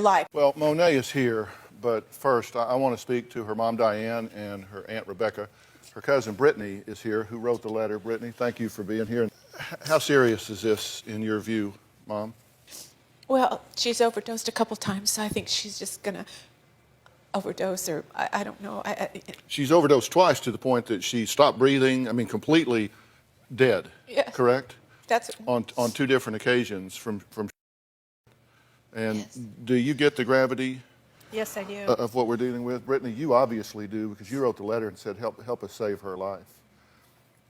life. Well, Monae is here, but first I want to speak to her mom, Diane, and her aunt, Rebecca. Her cousin, Brittany, is here, who wrote the letter. Brittany, thank you for being here. How serious is this in your view, Mom? Well, she's overdosed a couple times, so I think she's just gonna overdose, or I don't know. She's overdosed twice to the point that she stopped breathing, I mean, completely dead, Yes. correct? That's On two different occasions from and Yes. do you get the gravity Yes, I do. of what we're dealing with? Brittany, you obviously do, because you wrote the letter and said, help us save her life.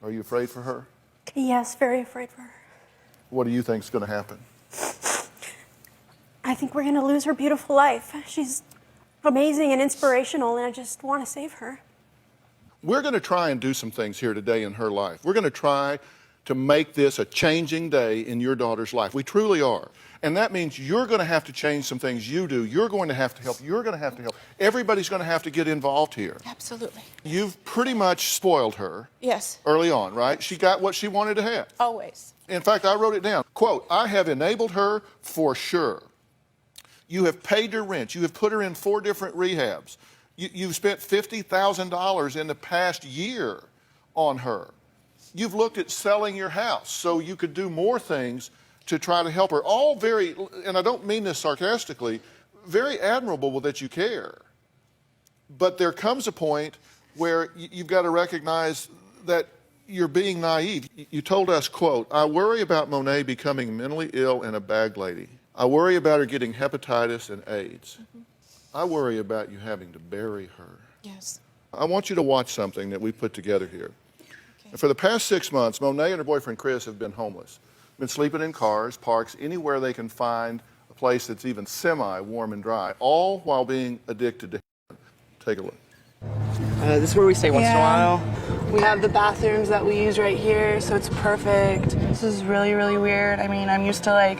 Are you afraid for her? Yes, very afraid for her. What do you think is going to happen? I think we're going to lose her beautiful life. She's amazing and inspirational, and I just want to save her. We're going to try and do some things here today in her life. We're going to try to make this a changing day in your daughter's life. We truly are. And that means you're going to have to change some things you do. You're going to have to help. You're going to have to help. Everybody's going to have to get involved here. absolutely. You've pretty much spoiled her Yes, early on, right? She got what she wanted to have. always. In fact, I wrote it down. Quote, I have enabled her for sure. You have paid her rent. You have put her in 4 different rehabs. You've spent $50,000 in the past year on her. You've looked at selling your house so you could do more things to try to help her. All very, and I don't mean this sarcastically, very admirable that you care. But there comes a point where you've got to recognize that you're being naive. You told us, quote, I worry about Monae becoming mentally ill and a bag lady. I worry about her getting hepatitis and AIDS. I worry about you having to bury her. Yes. I want you to watch something that we put together here. Okay. For the past 6 months, Monae and her boyfriend Chris have been homeless. Been sleeping in cars, parks, anywhere they can find a place that's even semi-warm and dry, all while being addicted to heroin. Take a look. This is where we stay once in a while. We have the bathrooms that we use right here, so it's perfect. This is really, really weird. I mean, I'm used to like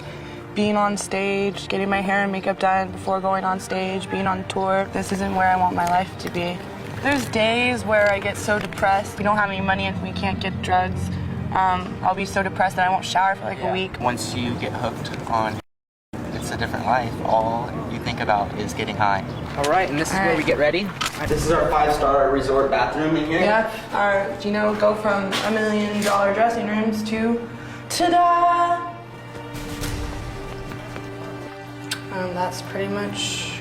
being on stage, getting my hair and makeup done before going on stage, being on tour. This isn't where I want my life to be. There's days where I get so depressed. We don't have any money and we can't get drugs. I'll be so depressed that I won't shower for like a week. Once you get hooked on, it's a different life. All you think about is getting high. All right, and this is where we get ready. This is our 5-star resort bathroom in here. Yeah, our, you know, go from $1 million dressing rooms to ta-da! That's pretty much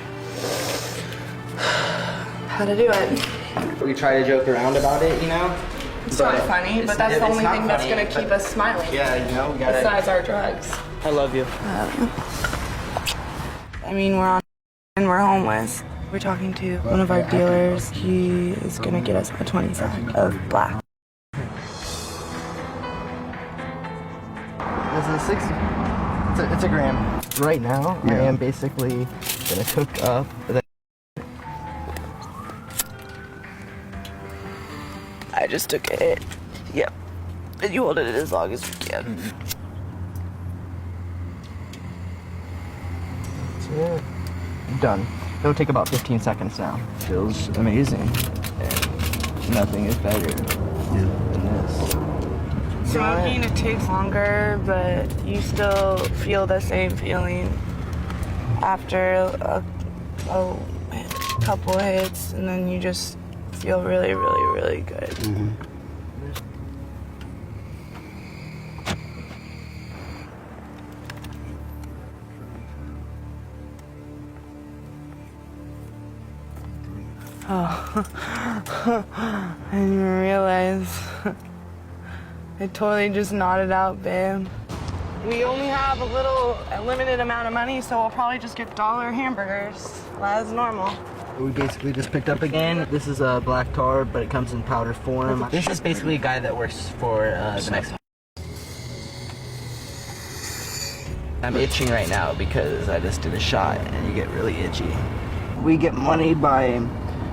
how to do it. We try to joke around about it, you know? It's not funny, but that's the only thing that's going to keep us smiling. Yeah, you know, we gotta... Besides our drugs. I love you. I mean, we're on and we're homeless. We're talking to one of our dealers. He is going to get us a 20 sack of black. This is 60. It's a gram. Right now, I am basically gonna cook up the... I just took a hit. Yep. And you hold it as long as you can. That's it. Done. It'll take about 15 seconds now. Feels amazing. And nothing is better than this. Smoking, it takes longer, but you still feel the same feeling after a couple hits, and then you just feel really, really, really good. Mm-hmm. Oh, I didn't even realize. I totally just nodded out, babe. We only have a limited amount of money, so we'll probably just get dollar hamburgers, as normal. We basically just picked up again. This is a black tar, but it comes in powder form. This is basically a guy that works for the next... I'm itching right now because I just did a shot and you get really itchy. We get money by...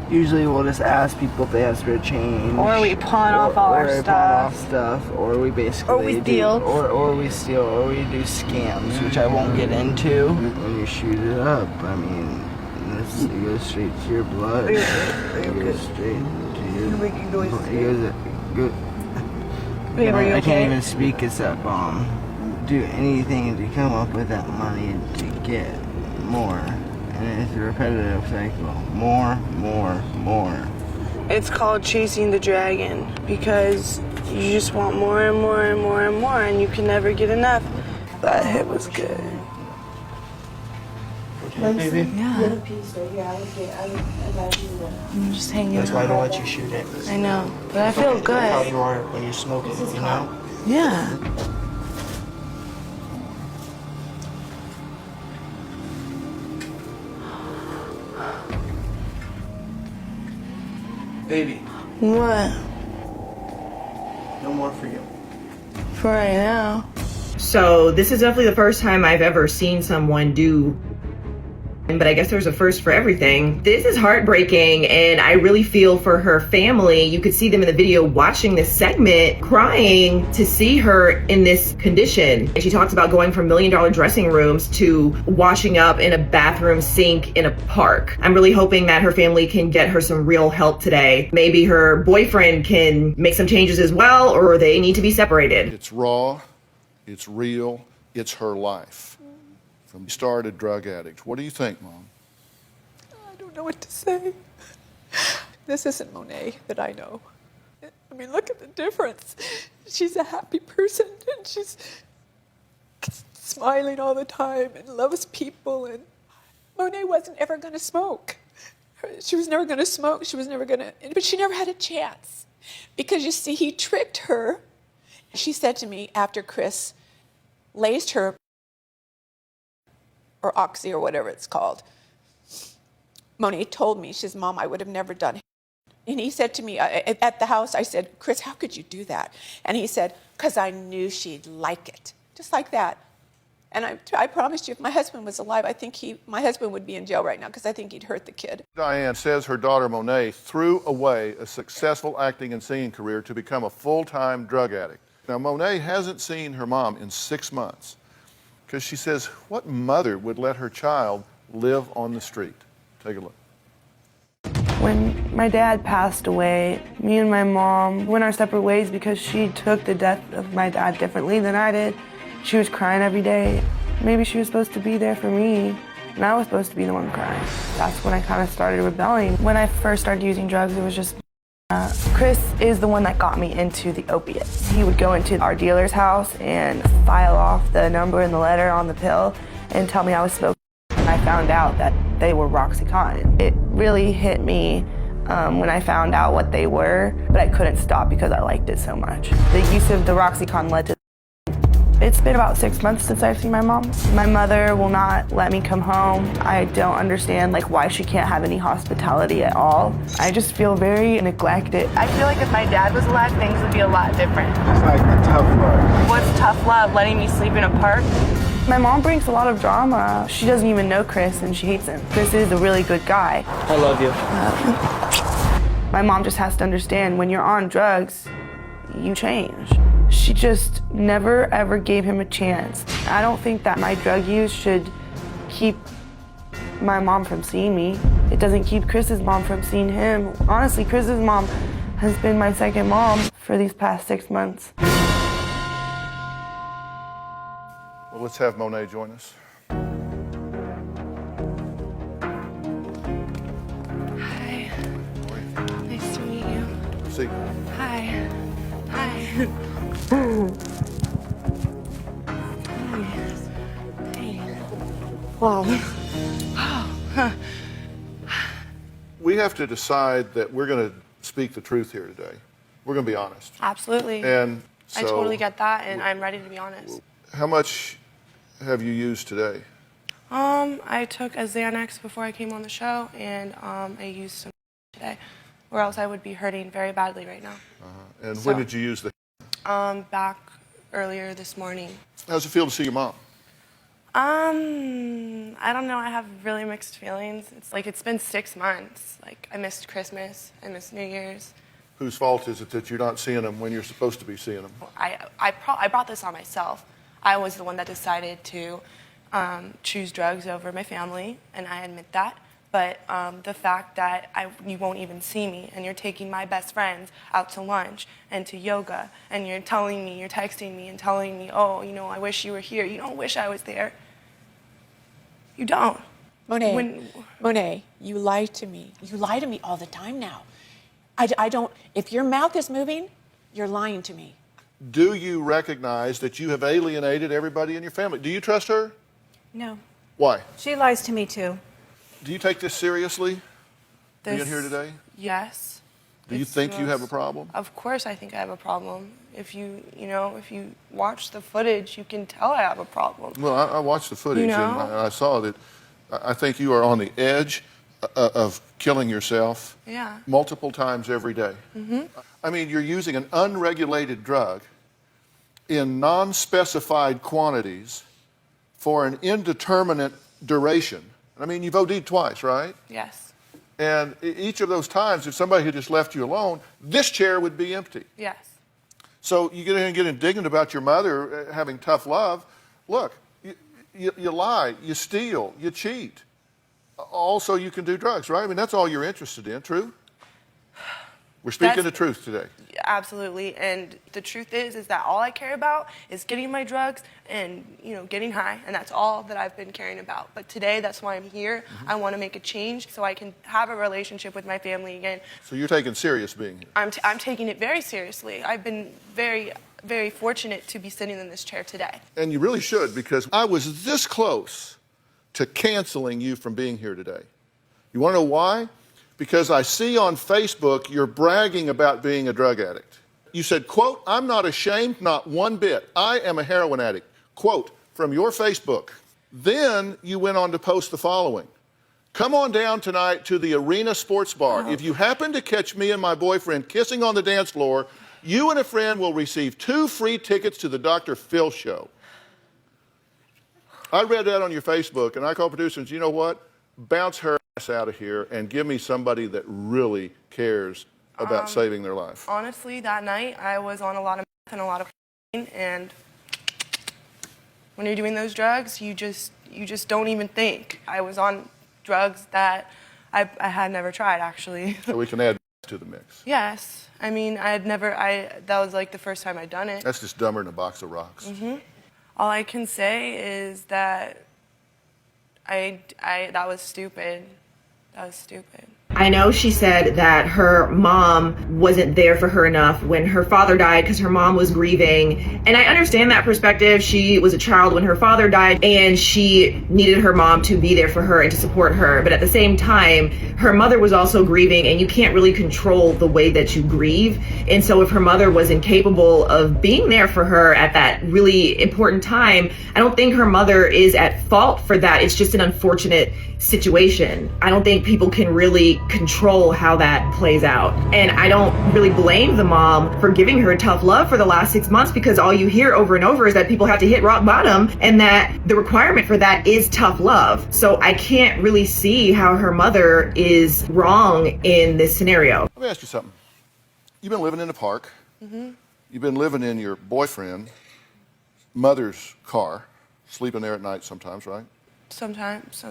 Usually we'll just ask people if they have spare change. Or we pawn off all our stuff. Or we basically Or we steal. Or we steal, or we do scams, which I won't get into. When you shoot it up, I mean, it goes straight to your blood. It goes straight to your... I can't even speak, it's that bomb. Do anything to come up with that money to get more a repetitive cycle. More, more, more. It's called chasing the dragon because you just want more and more and more and more, and you can never get enough. That hit was good. Okay, baby? Yeah. I'm just hanging That's out. why I don't let you shoot it. I know, but I feel How good. you are when you smoke it, you know? Yeah. Baby, What? no more for you. For right now. So this is definitely the first time I've ever seen someone do, but I guess there's a first for everything. This is heartbreaking, and I really feel for her family. You could see them in the video watching this segment, crying to see her in this condition. And she talks about going from $1 million dressing rooms to washing up in a bathroom sink in a park. I'm really hoping that her family can get her some real help today. Maybe her boyfriend can make some changes as well, or they need to be separated. It's raw, it's real, it's her life. From started drug addict. What do you think, Mom? I don't know what to say. This isn't Monae that I know. I mean, look at the difference. She's a happy person, and she's smiling all the time and loves people. And Monae wasn't ever going to smoke. She was never going to smoke. She was never going to, but she never had a chance. Because you see, he tricked her. She said to me after Chris laced her, or oxy or whatever it's called, Monae told me, she says, Mom, I would have never done it. And he said to me at the house, I said, Chris, how could you do that? And he said, because I knew she'd like it. Just like that. And I promised you, if my husband was alive, I think my husband would be in jail right now because I think he'd hurt the kid. Diane says her daughter Monae threw away a successful acting and singing career to become a full-time drug addict. Now, Monae hasn't seen her mom in 6 months because she says, what mother would let her child live on the street? Take a look. When my dad passed away, me and my mom went our separate ways because she took the death of my dad differently than I did. She was crying every day. Maybe she was supposed to be there for me, and I was supposed to be the one crying. That's when I kind of started rebelling. When I first started using drugs, it was just Chris is the one that got me into the opiates. He would go into our dealer's house and file off the number and the letter on the pill and tell me I was smoking. I found out that they were Roxycontin. It really hit me when I found out what they were, but I couldn't stop because I liked it so much. The use of the Roxycontin led to. It's been about 6 months since I've seen my mom. My mother will not let me come home. I don't understand why she can't have any hospitality at all. I just feel very neglected. I feel like if my dad was alive, things would be a lot different. It's like the tough love. What's tough love? Letting me sleep in a park? My mom brings a lot of drama. She doesn't even know Chris and she hates him. Chris is a really good guy. I love you. My mom just has to understand when you're on drugs, you change. She just never ever gave him a chance. I don't think that my drug use should keep my mom from seeing me. It doesn't keep Chris's mom from seeing him. Honestly, Chris's mom has been my second mom for these past 6 months. Well, let's have Monae join us. Hi. Nice to meet you. See. Hi. Hi. Wow. We have to decide that we're going to speak the truth here today. We're going to be honest. Absolutely. And so, I totally get that, and I'm ready to be honest. How much have you used today? I took a Xanax before I came on the show, and I used some today, or else I would be hurting very badly right now. And when did you use the? Back earlier this morning. How's it feel to see your mom? I don't know. I have really mixed feelings. It's been 6 months. I missed Christmas. I missed New Year's. Whose fault is it that you're not seeing them when you're supposed to be seeing them? I brought this on myself. I was the one that decided to choose drugs over my family, and I admit that. But the fact that you won't even see me, and you're taking my best friends out to lunch and to yoga, and you're texting me and telling me, oh, I wish you were here. You don't wish I was there. You don't. Monae, you lie to me. You lie to me all the time now. I don't, if your mouth is moving, you're lying to me. Do you recognize that you have alienated everybody in your family? Do you trust her? No. Why? She lies to me too. Do you take this seriously, being here today? Yes. Do you think you have a problem? Of course I think I have a problem. If you watch the footage, you can tell I have a problem. Well, I watched the footage, and I saw that. I think you are on the edge of killing yourself multiple times every day. I mean, you're using an unregulated drug in non-specified quantities for an indeterminate duration. I mean, you've OD'd twice, right? Yes. And each of those times, if somebody had just left you alone, this chair would be empty. Yes. So you get in and get indignant about your mother having tough love. Look, you lie, you steal, you cheat. Also, you can do drugs, right? I mean, that's all you're interested in, true? We're speaking the truth today. Absolutely, and the truth is that all I care about is getting my drugs and getting high, and that's all that I've been caring about. But today, that's why I'm here. I want to make a change so I can have a relationship with my family again. So you're taking serious being here? I'm taking it very seriously. I've been very, very fortunate to be sitting in this chair today. And you really should, because I was this close to canceling you from being here today. You want to know why? Because I see on Facebook you're bragging about being a drug addict. You said, quote, "I'm not ashamed, not one bit. I am a heroin addict." Quote, from your Facebook. Then you went on to post the following. "Come on down tonight to the Arena Sports Bar. If you happen to catch me and my boyfriend kissing on the dance floor, you and a friend will receive 2 free tickets to the Dr. Phil show." I read that on your Facebook, and I called producers, you know what? Bounce her ass out of here and give me somebody that really cares about saving their life. Honestly, that night I was on a lot of meth and a lot of cocaine, and when you're doing those drugs, you just don't even think. I was on drugs that I had never tried, actually. So we can add to the mix. Yes. I mean, that was like the first time I'd done it. That's just dumber than a box of rocks. All I can say is that that was stupid. That was stupid. I know she said that her mom wasn't there for her enough when her father died because her mom was grieving. And I understand that perspective. She was a child when her father died and she needed her mom to be there for her and to support her. But at the same time, her mother was also grieving, and you can't really control the way that you grieve. And so if her mother was incapable of being there for her at that really important time, I don't think her mother is at fault for that. It's just an unfortunate situation. I don't think people can really control how that plays out. And I don't really blame the mom for giving her tough love for the last 6 months, because all you hear over and over is that people have to hit rock bottom and that the requirement for that is tough love. So I can't really see how her mother is wrong in this scenario. Let me ask you something. You've been living in the park. You've been living in your boyfriend's mother's car, sleeping there at night sometimes, right? Sometimes.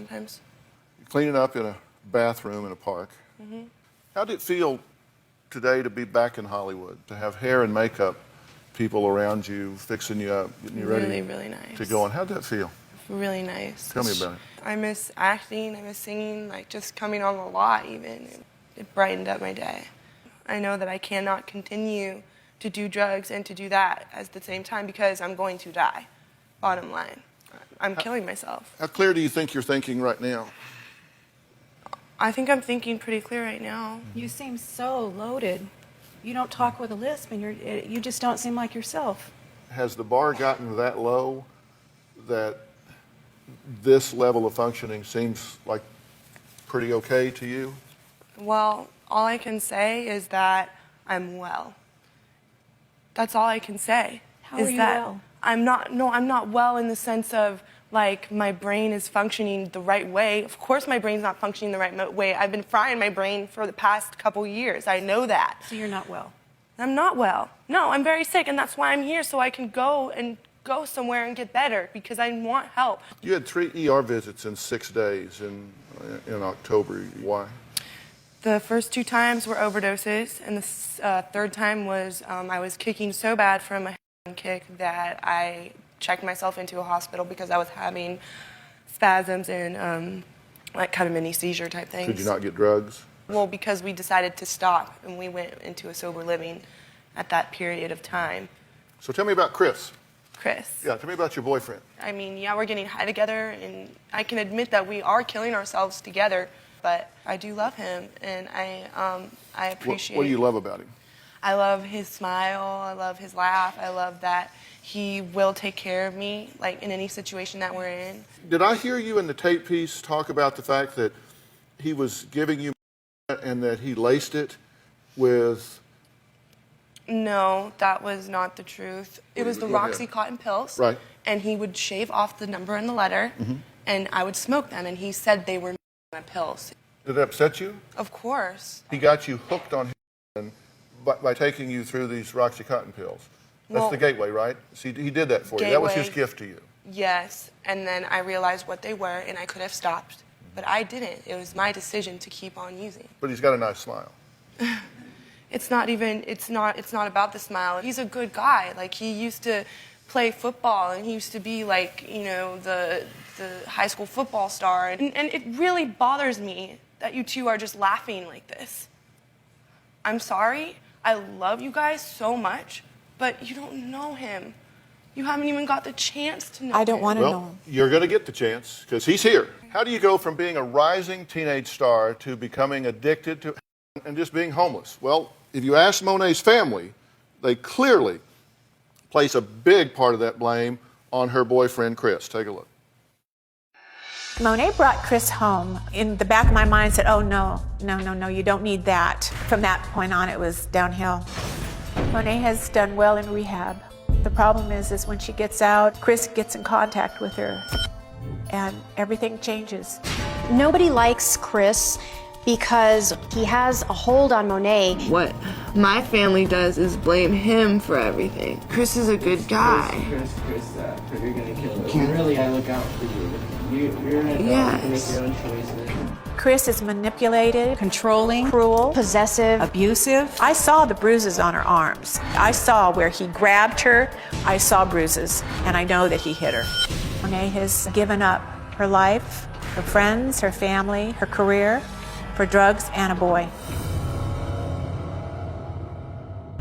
You're cleaning up in a bathroom in a park. How did it feel today to be back in Hollywood, to have hair and makeup people around you, fixing you up, getting you ready Really nice. to go on? How'd that feel? Really nice. Tell me about it. I miss acting, I miss singing, like just coming on the lot even. It brightened up my day. I know that I cannot continue to do drugs and to do that at the same time because I'm going to die, bottom line. I'm killing myself. How clear do you think you're thinking right now? I think I'm thinking pretty clear right now. You seem so loaded. You don't talk with a lisp, and you just don't seem like yourself. Has the bar gotten that low that this level of functioning seems like pretty okay to you? Well, all I can say is that I'm well. That's all I can say. How are you well? I'm not well in the sense of like my brain is functioning the right way. Of course my brain's not functioning the right way. I've been frying my brain for the past couple years. I know that. So you're not well? I'm not well. No, I'm very sick, and that's why I'm here, so I can go somewhere and get better because I want help. You had 3 ER visits in 6 days in October. Why? The first 2 times were overdoses, and the third time was I was kicking so bad from a heroin kick that I checked myself into a hospital because I was having spasms and like kind of mini seizure type things. Could you not get drugs? Well, because we decided to stop and we went into a sober living at that period of time. So tell me about Chris. Chris. Yeah, tell me about your boyfriend. I mean, yeah, we're getting high together, and I can admit that we are killing ourselves together, but I do love him, and I appreciate. What do you love about him? I love his smile, I love his laugh, I love that he will take care of me, like in any situation that we're in. Did I hear you in the tape piece talk about the fact that he was giving you and that he laced it with... No, that was not the truth. It was the Go ahead. Roxy cotton pills. Right. And he would shave off the number and the letter, and I would smoke them, and he said they were pills. Did it upset you? Of course. He got you hooked on heroin by taking you through these Roxycontin pills. That's Well, the gateway, right? See, he did that for you. That was his gateway. gift to you. Yes, and then I realized what they were, and I could have stopped, but I didn't. It was my decision to keep on using. But he's got a nice smile. It's not about the smile. He's a good guy. Like, he used to play football, and he used to be like, you know, the high school football star. And it really bothers me that you two are just laughing like this. I'm sorry. I love you guys so much, but you don't know him. You haven't even got the chance to know him. I don't want to know Well, him. you're going to get the chance because he's here. How do you go from being a rising teenage star to becoming addicted to and just being homeless? Well, if you ask Monae's family, they clearly place a big part of that blame on her boyfriend, Chris. Take a look. Monae brought Chris home. In the back of my mind said, oh, no, you don't need that. From that point on, it was downhill. Monae has done well in rehab. The problem is when she gets out, Chris gets in contact with her, and everything changes. Nobody likes Chris because he has a hold on Monae. What my family does is blame him for everything. Chris is a good guy. Chris, you're gonna kill it. When really I look out for you. You're an adult, you can make your own choices. Chris is manipulated, controlling, cruel, Possessive. abusive. I saw the bruises on her arms. I saw where he grabbed her. I saw bruises, and I know that he hit her. Monae has given up her life, her friends, her family, her career, for drugs and a boy.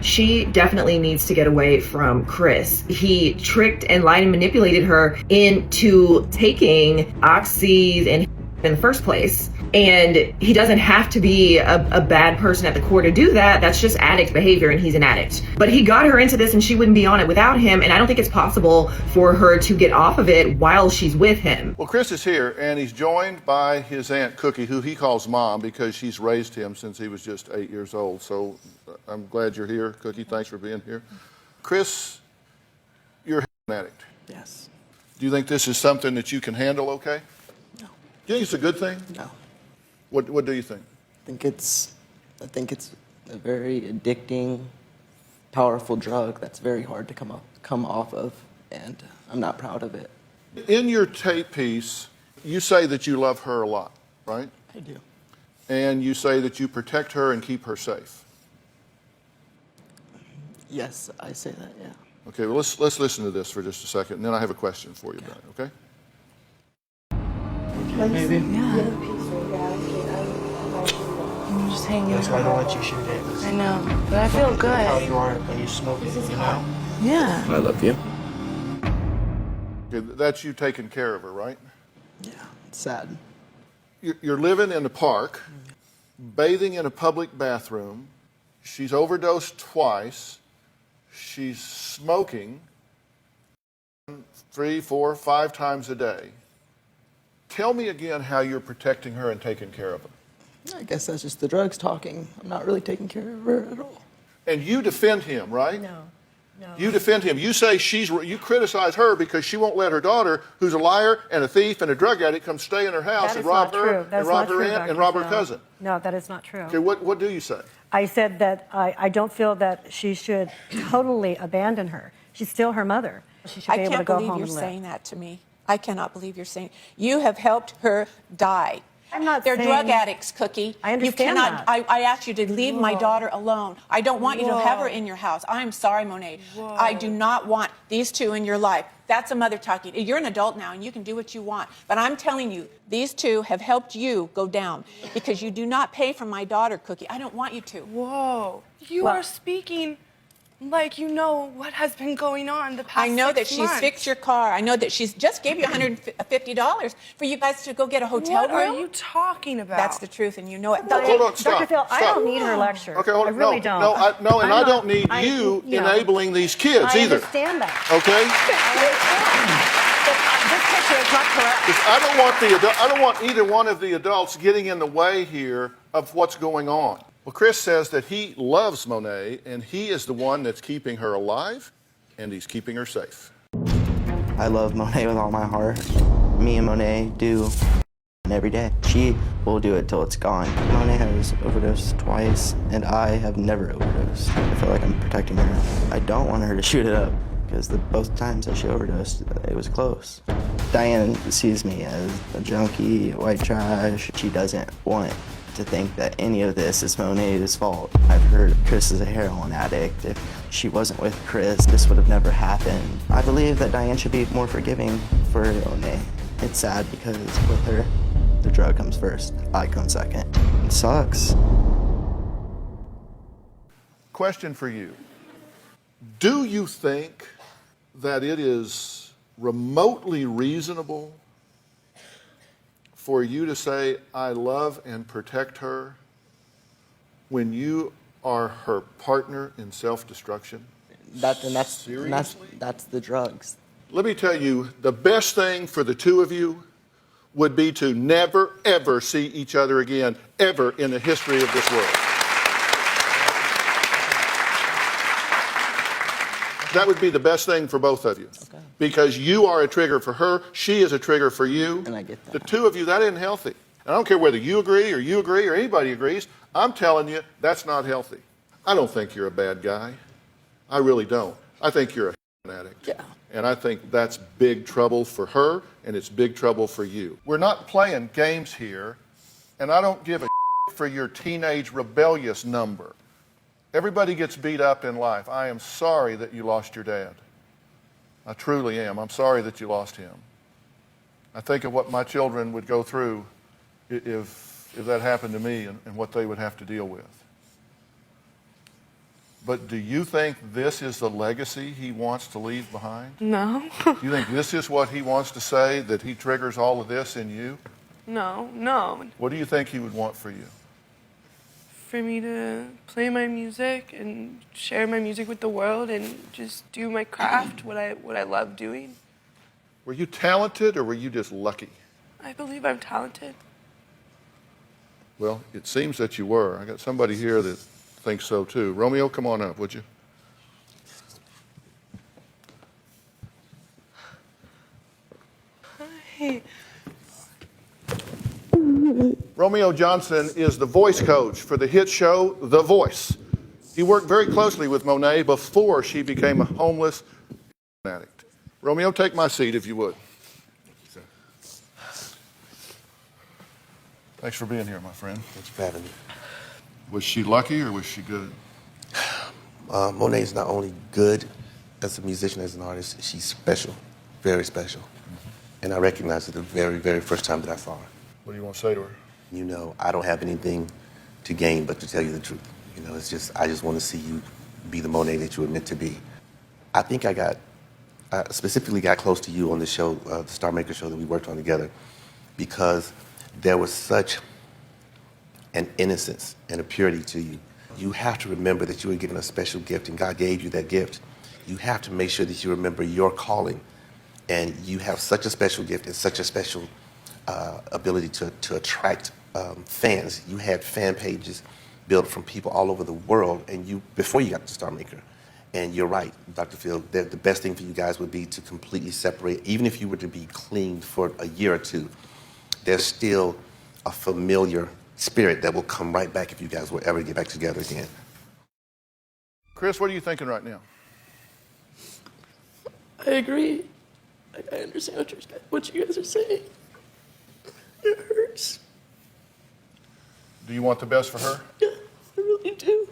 She definitely needs to get away from Chris. He tricked and lied and manipulated her into taking oxys and in the first place. And he doesn't have to be a bad person at the core to do that. That's just addict behavior, and he's an addict. But he got her into this, and she wouldn't be on it without him. And I don't think it's possible for her to get off of it while she's with him. Well, Chris is here, and he's joined by his Aunt Cookie, who he calls Mom because she's raised him since he was just 8 years old. So I'm glad you're here, Cookie. Thanks for being here. Chris, you're an addict. Yes. Do you think this is something that you can handle okay? No. Do you think it's a good thing? No. What do you think? I think it's a very addicting, powerful drug that's very hard to come off of, and I'm not proud of it. In your tape piece, you say that you love her a lot, right? I do. And you say that you protect her and keep her safe. Yes, I say that, yeah. Okay, well, let's listen to this for just a second, and then I have a question for you about it, okay? Maybe. Yeah. I'm just hanging That's why I out. don't let you shoot it. I know, but I feel How good. you are when you smoke it, you know? Yeah. I love you. Okay, that's you taking care of her, right? Yeah, it's sad. You're living in a park, bathing in a public bathroom. She's overdosed twice. She's smoking 3, 4, 5 times a day. Tell me again how you're protecting her and taking care of her. I guess that's just the drugs talking. I'm not really taking care of her at all. And you defend him, right? No. You defend him. You say you criticize her because she won't let her daughter, who's a liar and a thief and a drug addict, come stay in her house That and is rob not her true. and That's rob not her true, aunt Dr. and rob her Snow. cousin. No, that is not true. Okay, what do you say? I said that I don't feel that she should totally abandon her. She's still her mother. She should I be able to can't go believe home you're and live. saying that to me. I cannot believe you're saying. You have helped her die. I'm not They're saying- drug addicts, Cookie. I understand You cannot, that. I asked you to leave my daughter alone. I don't want you to have her in your house. I'm sorry, Monae. I do not want these two in your life. That's a mother talking. You're an adult now, and you can do what you want. But I'm telling you, these two have helped you go down because you do not pay for my daughter, Cookie. I don't want you to. Whoa. You are speaking like you know what has been going on the past I know 6 that she's months. fixed your car. I know that she's just gave you $150 for you guys to go get a hotel What room. are you talking about? That's the truth, and you know it. Hold on, stop. Dr. Phil, I stop. don't need her lecture. Okay, hold I on. really no, don't. No, and I'm I don't need I- you you know, enabling these kids I either. understand that. Okay? This picture is not correct. I don't want either one of the adults getting in the way here of what's going on. Well, Chris says that he loves Monae, and he is the one that's keeping her alive, and he's keeping her safe. I love Monae with all my heart. Me and Monae do every day. She will do it till it's gone. Monae has overdosed twice, and I have never overdosed. I feel like I'm protecting her. I don't want her to shoot it up, because both times that she overdosed, it was close. Diane sees me as a junkie, white trash. She doesn't want to think that any of this is Monae's fault. I've heard Chris is a heroin addict. If she wasn't with Chris, this would have never happened. I believe that Diane should be more forgiving for Monae. It's sad because with her, the drug comes first, I come second. It sucks. Question for you. Do you think that it is remotely reasonable for you to say, I love and protect her, when you are her partner in self-destruction? That's Seriously? that's the drugs. Let me tell you, the best thing for the two of you would be to never, ever see each other again, ever in the history of this world. That would be the best thing for both of you. Okay. Because you are a trigger for her, she is a trigger for you. And I get that. The two of you, that isn't healthy. And I don't care whether you agree or anybody agrees. I'm telling you, that's not healthy. I don't think you're a bad guy. I really don't. I think you're a addict. Yeah. And I think that's big trouble for her, and it's big trouble for you. We're not playing games here, and I don't give a for your teenage rebellious number. Everybody gets beat up in life. I am sorry that you lost your dad. I truly am. I'm sorry that you lost him. I think of what my children would go through if that happened to me and what they would have to deal with. But do you think this is the legacy he wants to leave behind? No. Do you think this is what he wants to say, that he triggers all of this in you? No. What do you think he would want for you? For me to play my music and share my music with the world and just do my craft, what I love doing. Were you talented or were you just lucky? I believe I'm talented. Well, it seems that you were. I got somebody here that thinks so too. Romeo, come on up, would you? Hey. Romeo Johnson is the voice coach for the hit show The Voice. He worked very closely with Monae before she became a homeless addict. Romeo, take my seat if you would. Thanks for being here, my friend. Thanks for having me. Was she lucky or was she good? Monae is not only good as a musician, as an artist, she's special, very special. And I recognized it the very, very first time that I saw her. What do you want to say to her? You know, I don't have anything to gain but to tell you the truth. You know, I just want to see you be the Monae that you were meant to be. I think I specifically got close to you on the show, the Star Maker show that we worked on together, because there was such an innocence and a purity to you. You have to remember that you were given a special gift and God gave you that gift. You have to make sure that you remember your calling. And you have such a special gift and such a special ability to attract fans. You had fan pages built from people all over the world and before you got to Star Maker. And you're right, Dr. Phil, the best thing for you guys would be to completely separate. Even if you were to be cleaned for a year or two, there's still a familiar spirit that will come right back if you guys will ever get back together again. Chris, what are you thinking right now? I agree. I understand what you guys are saying. It hurts. Do you want the best for her? Yeah, I really do.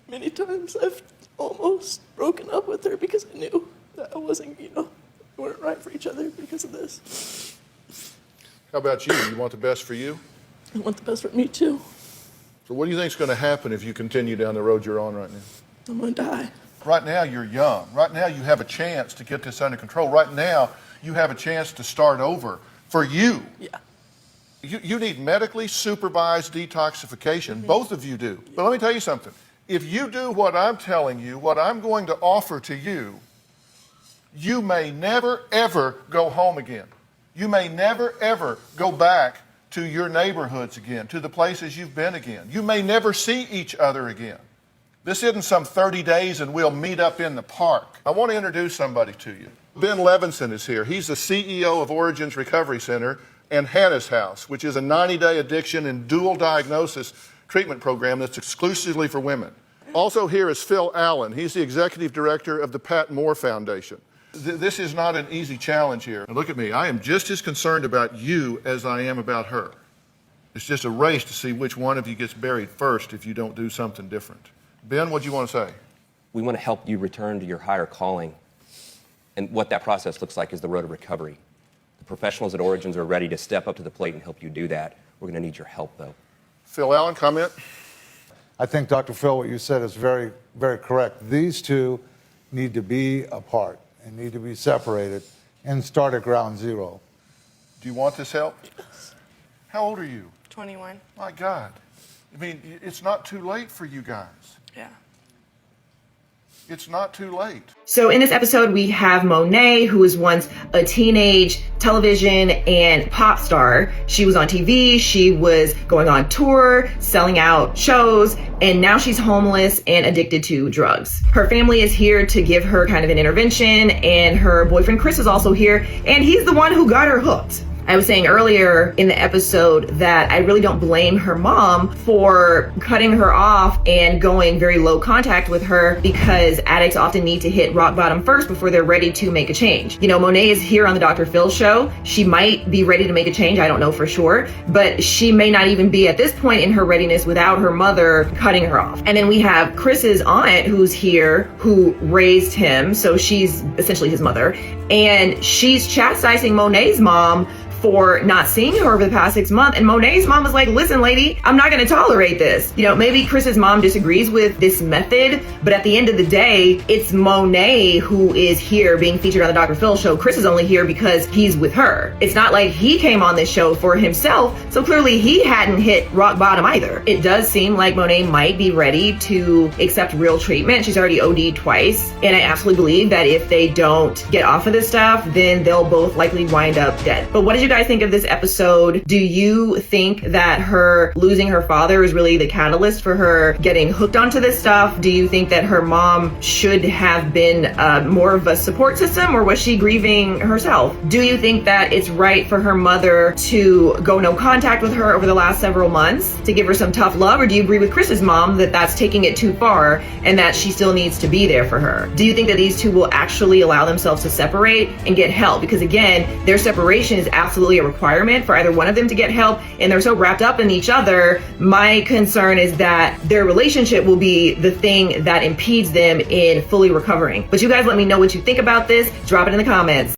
Many times I've almost broken up with her because I knew that I wasn't, we weren't right for each other because of this. How about you? You want the best for you? I want the best for me too. So what do you think is going to happen if you continue down the road you're on right now? I'm gonna die. Right now you're young. Right now you have a chance to get this under control. Right now you have a chance to start over for you. Yeah. You need medically supervised detoxification. Both of you do. But let me tell you something. If you do what I'm telling you, what I'm going to offer to you, you may never, ever go home again. You may never, ever go back to your neighborhoods again, to the places you've been again. You may never see each other again. This isn't some 30 days and we'll meet up in the park. I want to introduce somebody to you. Ben Levinson is here. He's the CEO of Origins Recovery Center and Hannah's House, which is a 90-day addiction and dual diagnosis treatment program that's exclusively for women. Also here is Phil Allen. He's the executive director of the Pat Moore Foundation. This is not an easy challenge here. Now look at me. I am just as concerned about you as I am about her. It's just a race to see which one of you gets buried first if you don't do something different. Ben, what do you want to say? We want to help you return to your higher calling. And what that process looks like is the road to recovery. The professionals at Origins are ready to step up to the plate and help you do that. We're going to need your help, though. Phil Allen, comment? I think, Dr. Phil, what you said is very, very correct. These two need to be apart and need to be separated and start at ground zero. Do you want this help? Yes. How old are you? 21. My God. I mean, it's not too late for you guys. Yeah. It's not too late. So in this episode, we have Monae, who was once a teenage television and pop star. She was on TV, she was going on tour, selling out shows, and now she's homeless and addicted to drugs. Her family is here to give her kind of an intervention, and her boyfriend Chris is also here, and he's the one who got her hooked. I was saying earlier in the episode that I really don't blame her mom for cutting her off and going very low contact with her, because addicts often need to hit rock bottom first before they're ready to make a change. Monae is here on the Dr. Phil show. She might be ready to make a change. I don't know for sure, but she may not even be at this point in her readiness without her mother cutting her off. And then we have Chris's aunt who's here, who raised him. So she's essentially his mother, and she's chastising Monae's mom for not seeing her over the past 6 months. And Monae's mom was like, listen, lady, I'm not going to tolerate this. Maybe Chris's mom disagrees with this method, but at the end of the day, it's Monae who is here being featured on the Dr. Phil show. Chris is only here because he's with her. It's not like he came on this show for himself, so clearly he hadn't hit rock bottom either. It does seem like Monae might be ready to accept real treatment. She's already OD'd twice, and I absolutely believe that if they don't get off of this stuff, then they'll both likely wind up dead. But what did you guys think of this episode? Do you think that her losing her father is really the catalyst for her getting hooked onto this stuff? Do you think that her mom should have been more of a support system, or was she grieving herself? Do you think that it's right for her mother to go no contact with her over the last several months to give her some tough love, or do you agree with Chris's mom that that's taking it too far and that she still needs to be there for her? Do you think that these two will actually allow themselves to separate and get help? Because again, their separation is absolutely a requirement for either one of them to get help, and they're so wrapped up in each other. My concern is that their relationship will be the thing that impedes them in fully recovering. But you guys let me know what you think about this. Drop it in the comments.